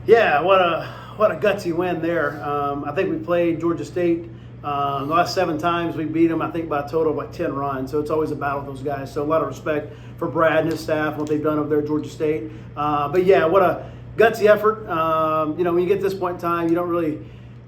Yeah, what a gutsy win there. I think we played Georgia State the last 7 times. We beat them, I think, by a total of like 10 runs. So it's always a battle with those guys. So a lot of respect for Brad and his staff and what they've done over there at Georgia State. But yeah, what a gutsy effort. When you get to this point in time, you don't really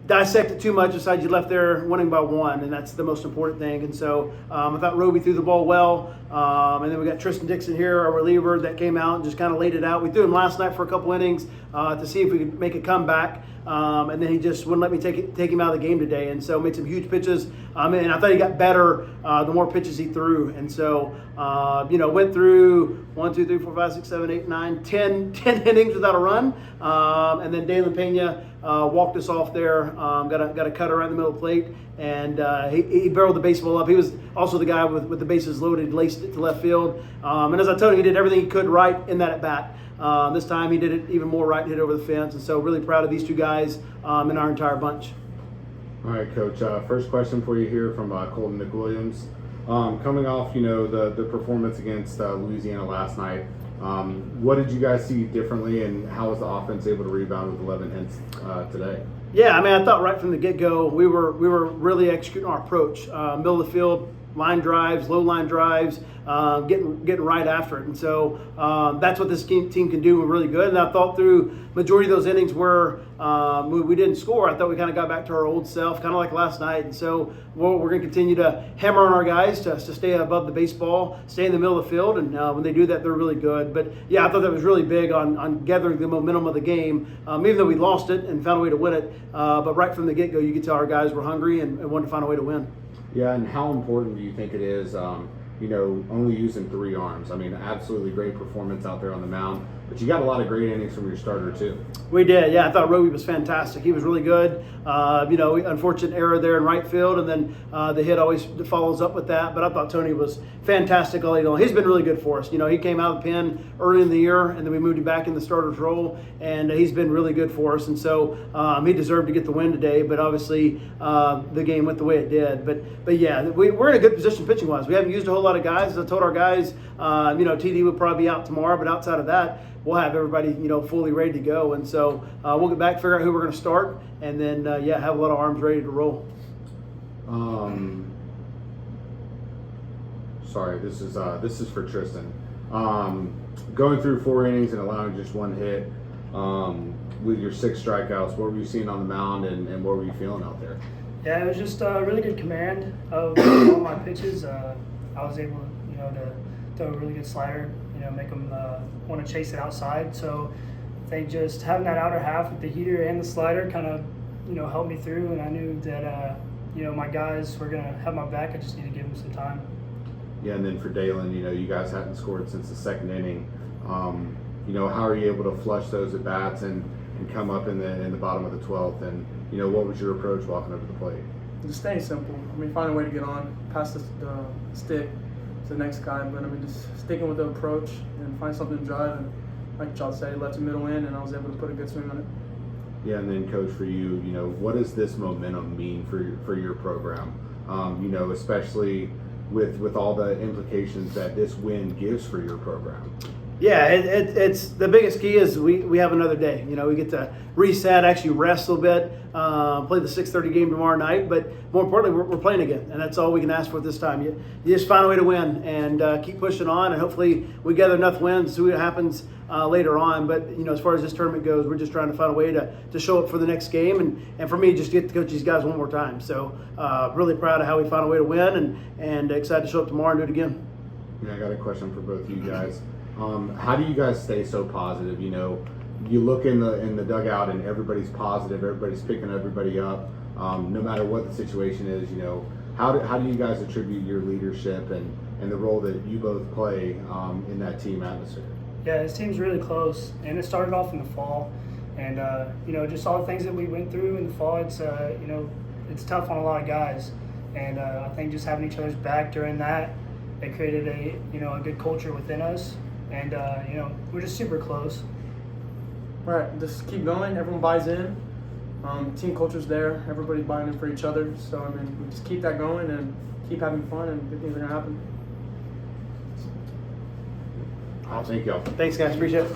dissect it too much. Besides, you left there winning by 1, and that's the most important thing. And so I thought Roby threw the ball well. And then we got Tristan Dixon here, our reliever, that came out and just kind of laid it out. We threw him last night for a couple innings to see if we could make a comeback. And then he just wouldn't let me take him out of the game today. And so made some huge pitches. And I thought he got better the more pitches he threw. And so, went through 1, 2, 3, 4, 5, 6, 7, 8, 9, 10 innings without a run. And then Dalen Pena walked us off there, got a cutter right in the middle of the plate. And he barreled the baseball up. He was also the guy with the bases loaded, laced it to left field. And as I told you, he did everything he could right in that at-bat. This time he did it even more right and hit over the fence. And so really proud of these 2 guys and our entire bunch. All right, Coach. First question for you here from Colton McWilliams. Coming off, the performance against Louisiana last night, what did you guys see differently, and how was the offense able to rebound with 11 hits today? Yeah, I thought right from the get-go we were really executing our approach. Middle of the field, line drives, low line drives, getting right after it. And so that's what this team can do. We're really good. And I thought through majority of those innings where we didn't score, I thought we kind of got back to our old self, kind of like last night. And so we're going to continue to hammer on our guys to stay above the baseball, stay in the middle of the field. And when they do that, they're really good. But yeah, I thought that was really big on gathering the momentum of the game, even though we lost it and found a way to win it. But right from the get-go, you could tell our guys were hungry and wanted to find a way to win. Yeah, and how important do you think it is, only using 3 arms? Absolutely great performance out there on the mound, but you got a lot of great innings from your starter too. We did, yeah. I thought Roby was fantastic. He was really good. Unfortunate error there in right field, and then the hit always follows up with that. But I thought Tony was fantastic all day long. He's been really good for us. He came out of the pen early in the year, and then we moved him back in the starter's role, and he's been really good for us. And so he deserved to get the win today, but obviously the game went the way it did. But yeah, we're in a good position pitching-wise. We haven't used a whole lot of guys. As I told our guys, TD would probably be out tomorrow, but outside of that, we'll have everybody, fully ready to go. And so we'll get back, figure out who we're going to start, and then, have a lot of arms ready to roll. Sorry, this is for Tristan. Going through 4 innings and allowing just 1 hit, with your 6 strikeouts, what were you seeing on the mound, and what were you feeling out there? Yeah, it was just a really good command of all my pitches. I was able, to throw a really good slider, make them want to chase it outside. So I think just having that outer half with the heater and the slider kind of, helped me through. And I knew that, my guys were going to have my back. I just need to give them some time. Yeah, and then for Dalen, you guys hadn't scored since the 2nd inning. How are you able to flush those at bats and come up in the bottom of the 12th? And what was your approach walking up to the plate? Just staying simple. Find a way to get on, pass the stick to the next guy. But just sticking with the approach and find something to drive. And like John said, left the middle in, and I was able to put a good swing on it. Yeah, and then Coach, for you, what does this momentum mean for your program? Especially with all the implications that this win gives for your program. Yeah, it's the biggest key is we have another day. We get to reset, actually rest a little bit, play the 6:30 game tomorrow night. But more importantly, we're playing again, and that's all we can ask for this time. You just find a way to win and keep pushing on, and hopefully we gather enough wins to see what happens later on. But as far as this tournament goes, we're just trying to find a way to show up for the next game, and for me, just get to coach these guys one more time. So really proud of how we found a way to win, and excited to show up tomorrow and do it again. Yeah, I got a question for both of you guys. How do you guys stay so positive? You look in the dugout and everybody's positive, everybody's picking everybody up, no matter what the situation is. How do you guys attribute your leadership and the role that you both play in that team atmosphere? Yeah, this team's really close, and it started off in the fall, and just all the things that we went through in the fall. It's it's tough on a lot of guys, and I think just having each other's back during that, it created a good culture within us. And, we're just super close. Right, just keep going. Everyone buys in. Team culture's there. Everybody's buying in for each other. So, we just keep that going and keep having fun, and good things are going to happen. Thank y'all. Thanks, guys. Appreciate it.